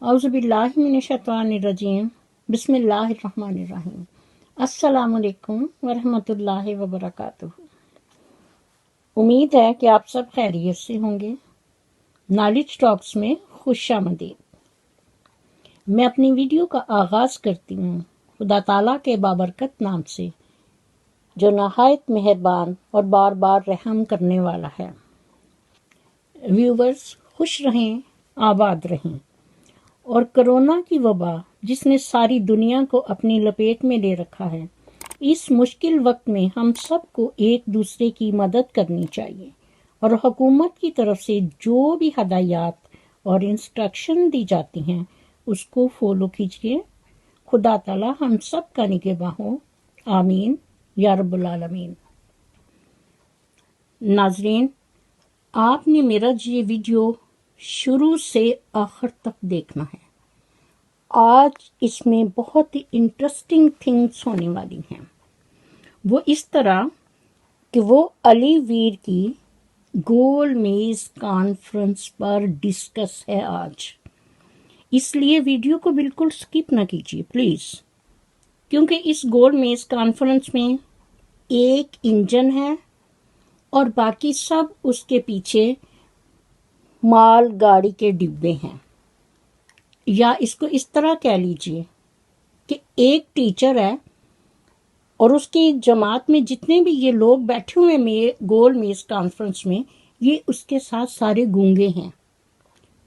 اعوذ باللہ من الشیطان الرجیم بسم اللہ الرحمن الرحیم السلام علیکم ورحمۃ اللہ وبرکاتہ۔ امید ہے کہ آپ سب خیریت سے ہوں گے۔ نالج ٹاکس میں خوش آمدید۔ میں اپنی ویڈیو کا آغاز کرتی ہوں خدا تعالیٰ کے بابرکت نام سے جو نہایت مہربان اور بار بار رحم کرنے والا ہے۔ ویورز خوش رہیں، آباد رہیں، اور کرونا کی وبا جس نے ساری دنیا کو اپنی لپیٹ میں لے رکھا ہے، اس مشکل وقت میں ہم سب کو ایک دوسرے کی مدد کرنی چاہیے، اور حکومت کی طرف سے جو بھی ہدایات اور انسٹرکشن دی جاتی ہیں اس کو فالو کیجیے۔ خدا تعالی ہم سب کا نگہباں ہو، آمین یا رب العالمین۔ ناظرین، آپ نے میرا یہ ویڈیو شروع سے آخر تک دیکھنا ہے۔ آج اس میں بہت ہی انٹرسٹنگ تھنگس ہونے والی ہیں۔ وہ اس طرح کہ وہ علی ویر کی گول میز کانفرنس پر ڈسکس ہے آج، اس لیے ویڈیو کو بالکل سکپ نہ کیجیے پلیز، کیونکہ اس گول میز کانفرنس میں ایک انجن ہے اور باقی سب اس کے پیچھے مال گاڑی کے ڈبے ہیں، یا اس کو اس طرح کہہ لیجئے کہ ایک ٹیچر ہے اور اس کی جماعت میں جتنے بھی یہ لوگ بیٹھے ہوئے گول میز کانفرنس میں، یہ اس کے ساتھ سارے گونگے ہیں۔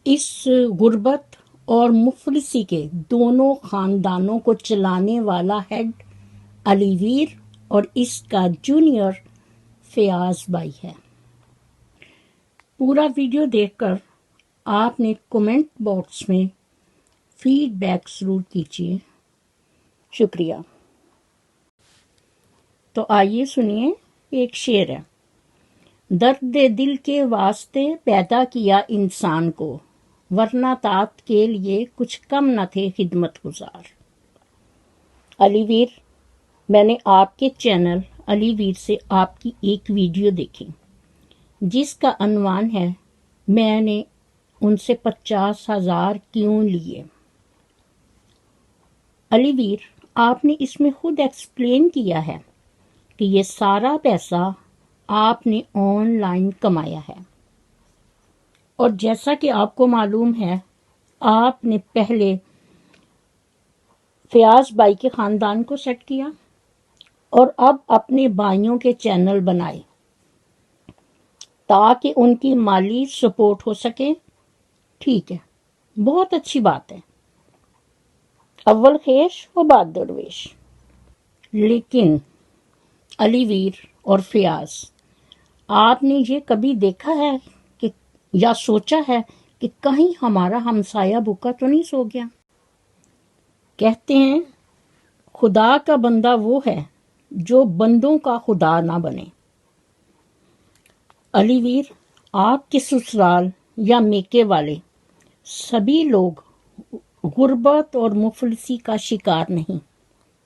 اس غربت اور مفلسی کے دونوں خاندانوں کو چلانے والا ہیڈ علی ویر اور اس کا جونیئر فیاض بھائی ہے۔ پورا ویڈیو دیکھ کر آپ نے کومنٹ باکس میں فیڈ بیک ضرور کیجیے، شکریہ۔ تو آئیے سنیے، ایک شعر ہے۔ درد دل کے واسطے پیدا کیا انسان کو، ورنہ طاعت کے لیے کچھ کم نہ تھے خدمت گزار۔ علی ویر، میں نے آپ کے چینل علی ویر سے آپ کی ایک ویڈیو دیکھی جس کا عنوان ہے میں نے ان سے 50,000 کیوں لیے۔ علی ویر، آپ نے اس میں خود ایکسپلین کیا ہے کہ یہ سارا پیسہ آپ نے آن لائن کمایا ہے، اور جیسا کہ آپ کو معلوم ہے آپ نے پہلے فیاض بھائی کے خاندان کو سیٹ کیا اور اب اپنے بھائیوں کے چینل بنائے تاکہ ان کی مالی سپورٹ ہو سکے۔ ٹھیک ہے، بہت اچھی بات ہے، اول خیش و بعد درویش۔ لیکن علی ویر اور فیاض، آپ نے یہ کبھی دیکھا ہے کہ یا سوچا ہے کہ کہیں ہمارا ہمسایہ بھوکا تو نہیں سو گیا؟ کہتے ہیں خدا کا بندہ وہ ہے جو بندوں کا خدا نہ بنے۔ علی ویر، آپ کے سسرال یا میکے والے سبھی لوگ غربت اور مفلسی کا شکار نہیں،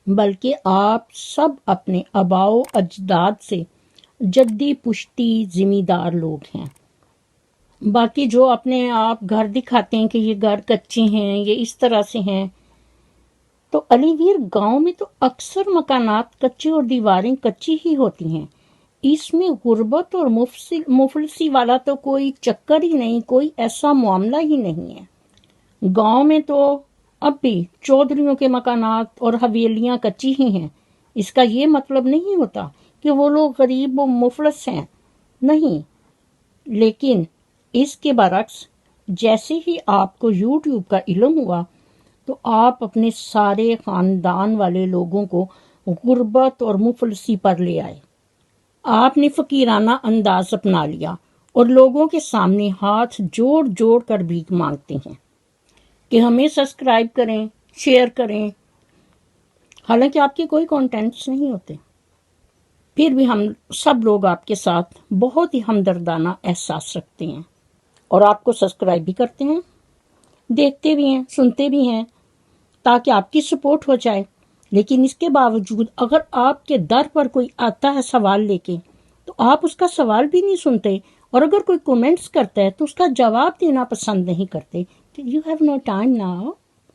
بلکہ آپ سب اپنے آباء و اجداد سے جدی پشتی ذمہ دار لوگ ہیں۔ باقی جو اپنے آپ گھر دکھاتے ہیں کہ یہ گھر کچے ہیں، یہ اس طرح سے ہیں، تو علی ویر گاؤں میں تو اکثر مکانات کچے اور دیواریں کچی ہی ہوتی ہیں۔ اس میں غربت اور مفلسی والا تو کوئی چکر ہی نہیں، کوئی ایسا معاملہ ہی نہیں ہے۔ گاؤں میں تو اب بھی چودھریوں کے مکانات اور حویلیاں کچی ہی ہیں۔ اس کا یہ مطلب نہیں ہوتا کہ وہ لوگ غریب و مفلس ہیں، نہیں۔ لیکن اس کے برعکس جیسے ہی آپ کو یوٹیوب کا علم ہوا تو آپ اپنے سارے خاندان والے لوگوں کو غربت اور مفلسی پر لے آئے۔ آپ نے فقیرانہ انداز اپنا لیا اور لوگوں کے سامنے ہاتھ جوڑ جوڑ کر بھیک مانگتے ہیں کہ ہمیں سبسکرائب کریں، شیئر کریں، حالانکہ آپ کے کوئی کانٹینٹس نہیں ہوتے۔ پھر بھی ہم سب لوگ آپ کے ساتھ بہت ہی ہمدردانہ احساس رکھتے ہیں اور آپ کو سبسکرائب بھی کرتے ہیں، دیکھتے بھی ہیں، سنتے بھی ہیں، تاکہ آپ کی سپورٹ ہو جائے۔ لیکن اس کے باوجود اگر آپ کے در پر کوئی آتا ہے سوال لے کے تو آپ اس کا سوال بھی نہیں سنتے، اور اگر کوئی کومنٹس کرتا ہے تو اس کا جواب دینا پسند نہیں کرتے، You have no time now.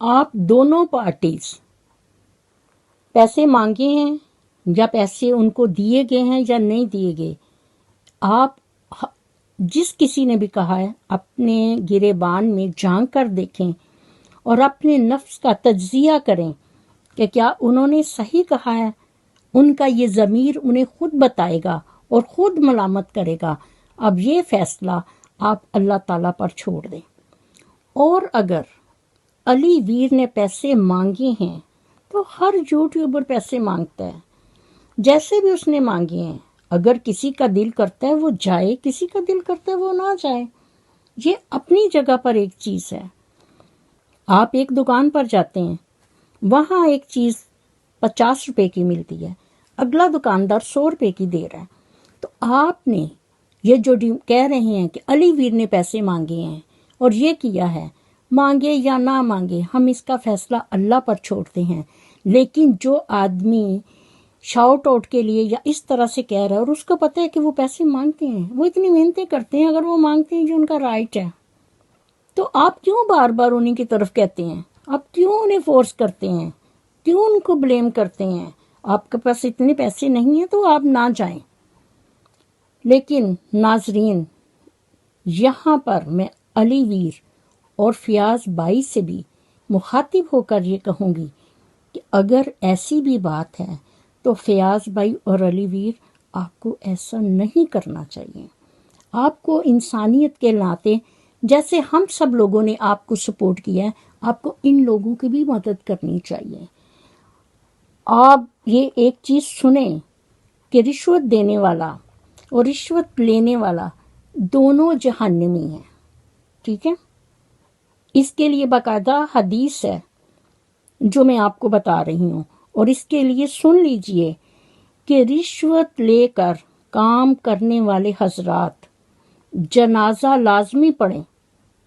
آپ دونوں پارٹیز پیسے مانگے ہیں یا پیسے ان کو دیے گئے ہیں یا نہیں دیے گئے، آپ جس کسی نے بھی کہا ہے اپنے گریبان میں جھانک کر دیکھیں اور اپنے نفس کا تجزیہ کریں کہ کیا انہوں نے صحیح کہا ہے۔ ان کا یہ ضمیر انہیں خود بتائے گا اور خود ملامت کرے گا۔ اب یہ فیصلہ آپ اللہ تعالیٰ پر چھوڑ دیں۔ اور اگر علی ویر نے پیسے مانگے ہیں تو ہر یوٹیوبر پیسے مانگتا ہے، جیسے بھی اس نے مانگے ہیں۔ اگر کسی کا دل کرتا ہے وہ جائے، کسی کا دل کرتا ہے وہ نہ جائے، یہ اپنی جگہ پر ایک چیز ہے۔ آپ ایک دکان پر جاتے ہیں، وہاں ایک چیز 50 روپے کی ملتی ہے، اگلا دکاندار 100 روپے کی دے رہا ہے، تو آپ نے یہ جو کہہ رہے ہیں کہ علی ویر نے پیسے مانگے ہیں اور یہ کیا ہے، مانگے یا نہ مانگے ہم اس کا فیصلہ اللہ پر چھوڑتے ہیں۔ لیکن جو آدمی شاؤٹ آؤٹ کے لیے یا اس طرح سے کہہ رہا ہے اور اس کو پتہ ہے کہ وہ پیسے مانگتے ہیں، وہ اتنی محنتیں کرتے ہیں، اگر وہ مانگتے ہیں یہ ان کا رائٹ ہے، تو آپ کیوں بار بار انہیں کی طرف کہتے ہیں؟ آپ کیوں انہیں فورس کرتے ہیں؟ کیوں ان کو بلیم کرتے ہیں؟ آپ کے پاس اتنے پیسے نہیں ہیں تو آپ نہ جائیں۔ لیکن ناظرین، یہاں پر میں علی ویر اور فیاض بھائی سے بھی مخاطب ہو کر یہ کہوں گی کہ اگر ایسی بھی بات ہے تو فیاض بھائی اور علی ویر آپ کو ایسا نہیں کرنا چاہیے۔ آپ کو انسانیت کے ناطے، جیسے ہم سب لوگوں نے آپ کو سپورٹ کیا ہے، آپ کو ان لوگوں کی بھی مدد کرنی چاہیے۔ آپ یہ ایک چیز سنیں کہ رشوت دینے والا اور رشوت لینے والا دونوں جہنمی ہیں، ٹھیک ہے؟ اس کے لیے باقاعدہ حدیث ہے جو میں آپ کو بتا رہی ہوں، اور اس کے لیے سن لیجئے کہ رشوت لے کر کام کرنے والے حضرات جنازہ لازمی پڑھیں،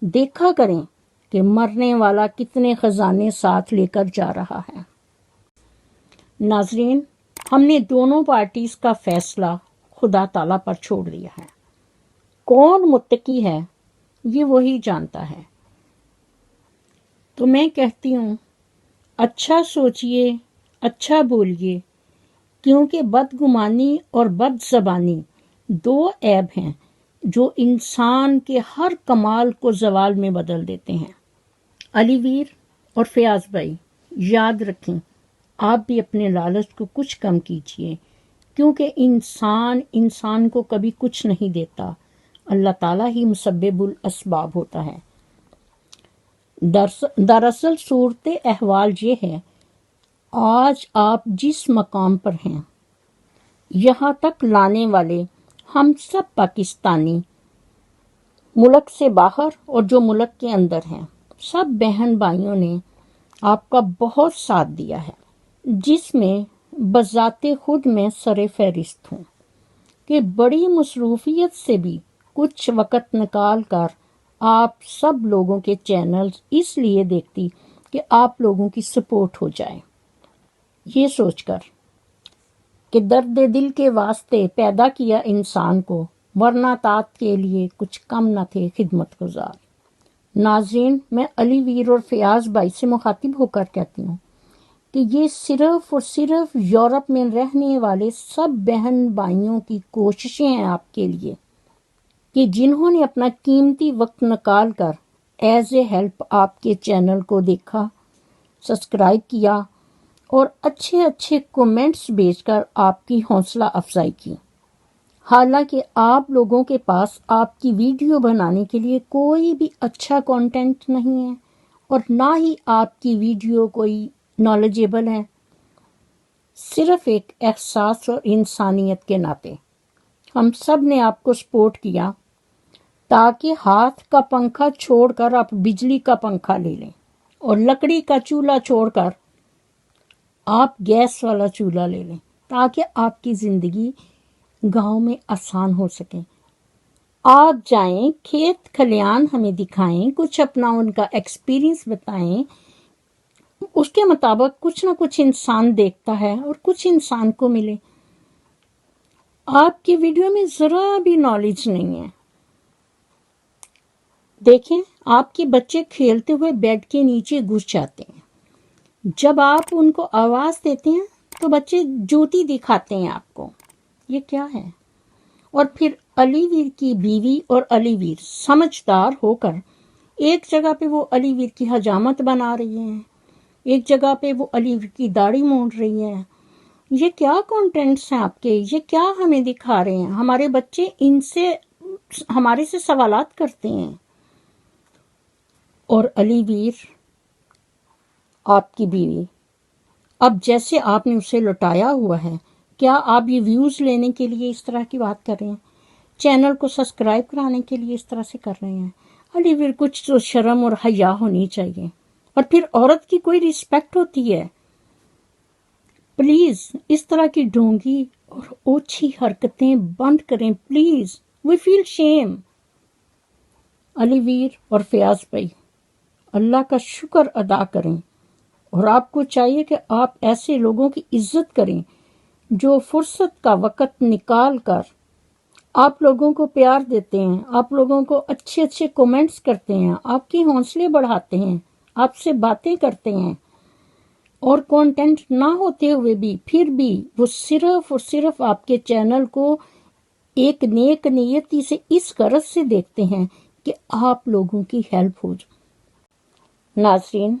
دیکھا کریں کہ مرنے والا کتنے خزانے ساتھ لے کر جا رہا ہے۔ ناظرین، ہم نے دونوں پارٹیز کا فیصلہ خدا تعالیٰ پر چھوڑ دیا ہے۔ کون متقی ہے یہ وہی جانتا ہے۔ تو میں کہتی ہوں اچھا سوچئے، اچھا بولیے، کیونکہ بدگمانی اور بد زبانی دو عیب ہیں جو انسان کے ہر کمال کو زوال میں بدل دیتے ہیں۔ علی ویر اور فیاض بھائی، یاد رکھیں آپ بھی اپنے لالچ کو کچھ کم کیجئے، کیونکہ انسان کو کبھی کچھ نہیں دیتا، اللہ تعالیٰ ہی مسبب الاسباب ہوتا ہے۔ دراصل صورت احوال یہ ہے، آج آپ جس مقام پر ہیں یہاں تک لانے والے ہم سب پاکستانی، ملک سے باہر اور جو ملک کے اندر ہیں، سب بہن بھائیوں نے آپ کا بہت ساتھ دیا ہے، جس میں بذات خود میں سر فہرست ہوں کہ بڑی مصروفیت سے بھی کچھ وقت نکال کر آپ سب لوگوں کے چینلز اس لیے دیکھتی کہ آپ لوگوں کی سپورٹ ہو جائے، یہ سوچ کر کہ درد دل کے واسطے پیدا کیا انسان کو، ورنہ طاعت کے لیے کچھ کم نہ تھے خدمت گزار۔ ناظرین، میں علی ویر اور فیاض بھائی سے مخاطب ہو کر کہتی ہوں کہ یہ صرف اور صرف یورپ میں رہنے والے سب بہن بھائیوں کی کوششیں ہیں آپ کے لیے، کہ جنہوں نے اپنا قیمتی وقت نکال کر ایز اے ہیلپ آپ کے چینل کو دیکھا، سبسکرائب کیا اور اچھے اچھے کومنٹس بھیج کر آپ کی حوصلہ افزائی کی۔ حالانکہ آپ لوگوں کے پاس آپ کی ویڈیو بنانے کے لیے کوئی بھی اچھا کنٹینٹ نہیں ہے اور نہ ہی آپ کی ویڈیو کوئی نالجیبل ہے، صرف ایک احساس اور انسانیت کے ناطے ہم سب نے آپ کو سپورٹ کیا تاکہ ہاتھ کا پنکھا چھوڑ کر آپ بجلی کا پنکھا لے لیں اور لکڑی کا چولہا چھوڑ کر آپ گیس والا چولہا لے لیں، تاکہ آپ کی زندگی گاؤں میں آسان ہو سکے۔ آپ جائیں کھیت کھلیان ہمیں دکھائیں، کچھ اپنا ان کا ایکسپیرینس بتائیں، اس کے مطابق کچھ نہ کچھ انسان دیکھتا ہے اور کچھ انسان کو ملے۔ آپ کی ویڈیو میں ذرا بھی نالج نہیں ہے، دیکھیں آپ کے بچے کھیلتے ہوئے بیڈ کے نیچے گھس جاتے ہیں، جب آپ ان کو آواز دیتے ہیں تو بچے جوتی دکھاتے ہیں آپ کو، یہ کیا ہے؟ اور پھر علی ویر کی بیوی اور علی ویر سمجھدار ہو کر ایک جگہ پہ وہ علی ویر کی حجامت بنا رہی ہیں، ایک جگہ پہ وہ علی ویر کی داڑھی مونڈ رہی ہے۔ یہ کیا کانٹینٹس ہیں آپ کے؟ یہ کیا ہمیں دکھا رہے ہیں؟ ہمارے بچے ہمارے سے سوالات کرتے ہیں۔ اور علی ویر آپ کی بیوی، اب جیسے آپ نے اسے لٹایا ہوا ہے، کیا آپ یہ ویوز لینے کے لیے اس طرح کی بات کر رہے ہیں؟ چینل کو سبسکرائب کرانے کے لیے اس طرح سے کر رہے ہیں؟ علی ویر، کچھ تو شرم اور حیا ہونی چاہیے، اور پھر عورت کی کوئی رسپیکٹ ہوتی ہے؟ پلیز اس طرح کی ڈھونگی اور اوچھی حرکتیں بند کریں پلیز، وی فیل شیم۔ علی ویر اور فیاض بھائی، اللہ کا شکر ادا کریں، اور آپ کو چاہیے کہ آپ ایسے لوگوں کی عزت کریں جو فرصت کا وقت نکال کر آپ لوگوں کو پیار دیتے ہیں، آپ لوگوں کو اچھے اچھے کومنٹس کرتے ہیں، آپ کے حوصلے بڑھاتے ہیں، آپ سے باتیں کرتے ہیں، اور کانٹینٹ نہ ہوتے ہوئے بھی پھر بھی وہ صرف اور صرف آپ کے چینل کو ایک نیک نیتی سے اس غرض سے دیکھتے ہیں کہ آپ لوگوں کی ہیلپ ہو جائے۔ ناظرین،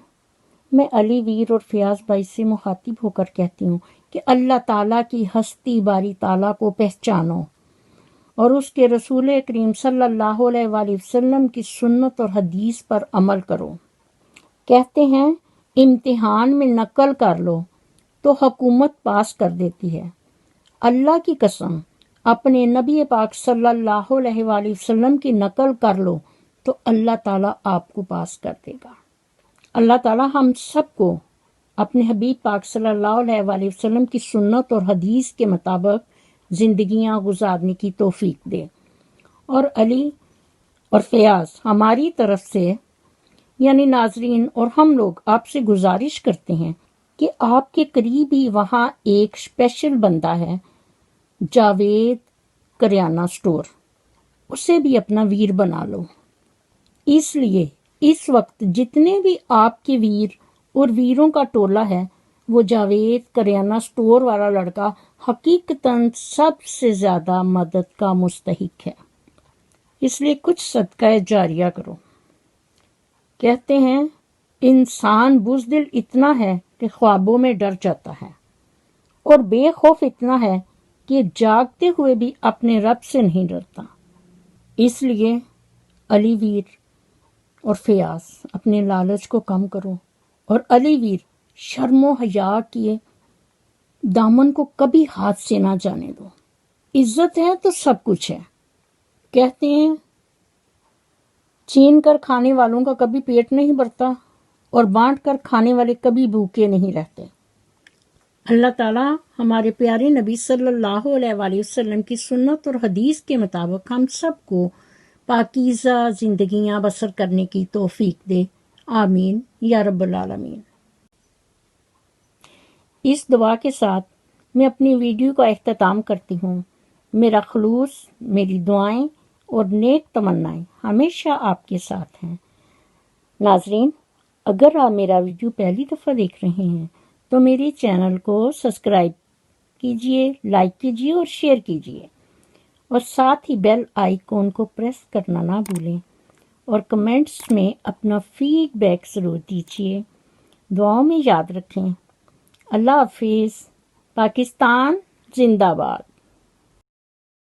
میں علی ویر اور فیاض بھائی سے مخاطب ہو کر کہتی ہوں کہ اللہ تعالیٰ کی ہستی باری تعالیٰ کو پہچانو اور اس کے رسول کریم صلی اللہ علیہ وآلہ وسلم کی سنت اور حدیث پر عمل کرو۔ کہتے ہیں امتحان میں نقل کر لو تو حکومت پاس کر دیتی ہے۔ اللہ کی قسم، اپنے نبی پاک صلی اللہ علیہ وآلہ وسلم کی نقل کر لو تو اللہ تعالیٰ آپ کو پاس کر دے گا۔ اللہ تعالیٰ ہم سب کو اپنے حبیب پاک صلی اللہ علیہ وآلہ وسلم کی سنت اور حدیث کے مطابق زندگیاں گزارنے کی توفیق دے۔ اور علی اور فیاض، ہماری طرف سے یعنی ناظرین اور ہم لوگ آپ سے گزارش کرتے ہیں کہ آپ کے قریب ہی وہاں ایک اسپیشل بندہ ہے، جاوید کریانہ سٹور، اسے بھی اپنا ویر بنا لو۔ اس لیے اس وقت جتنے بھی آپ کے ویر اور ویروں کا ٹولہ ہے، وہ جاوید کریانہ سٹور والا لڑکا حقیقتاً سب سے زیادہ مدد کا مستحق ہے۔ اس لیے کچھ صدقہ جاریہ کرو۔ کہتے ہیں انسان بزدل اتنا ہے کہ خوابوں میں ڈر جاتا ہے، اور بے خوف اتنا ہے کہ جاگتے ہوئے بھی اپنے رب سے نہیں ڈرتا۔ اس لیے علی ویر اور فیاض، اپنے لالچ کو کم کرو، اور علی ویر، شرم و حیا کیے دامن کو کبھی ہاتھ سے نہ جانے دو۔ عزت ہے تو سب کچھ ہے۔ کہتے ہیں چھین کر کھانے والوں کا کبھی پیٹ نہیں بھرتا، اور بانٹ کر کھانے والے کبھی بھوکے نہیں رہتے۔ اللہ تعالیٰ ہمارے پیارے نبی صلی اللہ علیہ وآلہ وسلم کی سنت اور حدیث کے مطابق ہم سب کو پاکیزہ زندگیاں بسر کرنے کی توفیق دے، آمین یا رب العالمین۔ اس دعا کے ساتھ میں اپنی ویڈیو کا اختتام کرتی ہوں۔ میرا خلوص، میری دعائیں اور نیک تمنائیں ہمیشہ آپ کے ساتھ ہیں۔ ناظرین، اگر آپ میرا ویڈیو پہلی دفعہ دیکھ رہے ہیں تو میرے چینل کو سبسکرائب کیجئے، لائک کیجئے اور شیئر کیجئے، اور ساتھ ہی بیل آئیکن کو پریس کرنا نہ بھولیں، اور کمنٹس میں اپنا فیڈ بیک ضرور دیجئے۔ دعاؤں میں یاد رکھیں۔ اللہ حافظ۔ پاکستان زندہ باد۔